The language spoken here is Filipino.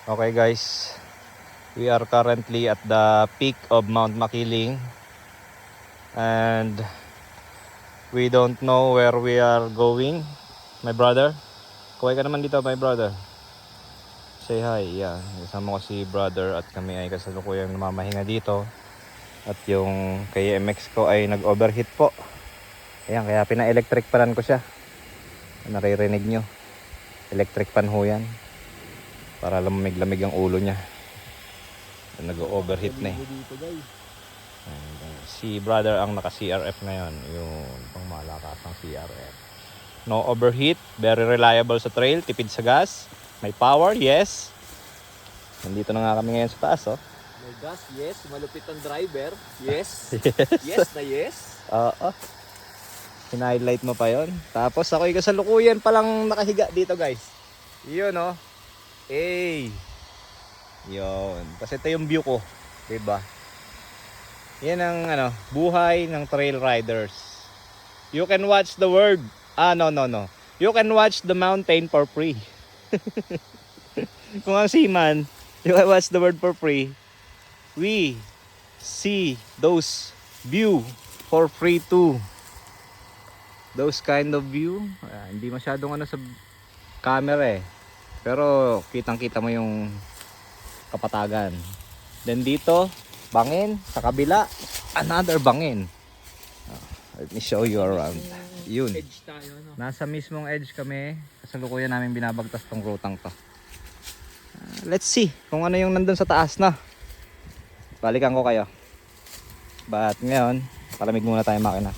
Okay guys, we are currently at the peak of Mount Makiling and we don't know where we are going. My brother, kuhay ka naman dito my brother. Say hi, yeah. Kasama ko si brother at kami ay kasalukuyang namamahinga dito. At yung KMX ko ay nag-overheat po. Ayan, kaya pina-electric panan ko siya. Naririnig nyo. Electric pan ho yan. Para lamig-lamig ang ulo niya. Nag-overheat na eh. Si brother ang naka-CRF ngayon. Yung pang malakasang CRF. No overheat. Very reliable sa trail. Tipid sa gas. May power, yes. Nandito na nga kami ngayon sa taas, oh. May gas, yes. Malupit ang driver, yes. Yes. Yes na yes. Oo. Hina-highlight mo pa yon. Tapos ako'y kasalukuyan palang nakahiga dito, guys. Yun, oh. Hey. Yun. Kasi ito yung view ko. Diba? Yan ang buhay ng trail riders. You can watch the world. No. You can watch the mountain for free. Kung ang seaman, you can watch the world for free. We see those view for free too. Those kind of view. Hindi masyadong sa camera eh. Pero kitang-kita mo yung kapatagan. Then dito, bangin. Sa kabila, another bangin. Let me show you around. Yun. Edge tayo, no? Nasa mismong edge kami. Kasalukuyan namin binabagtas tong rutang to. Let's see kung ano yung nandun sa taas na. Balikan ko kayo. But ngayon, palamig muna tayo makina.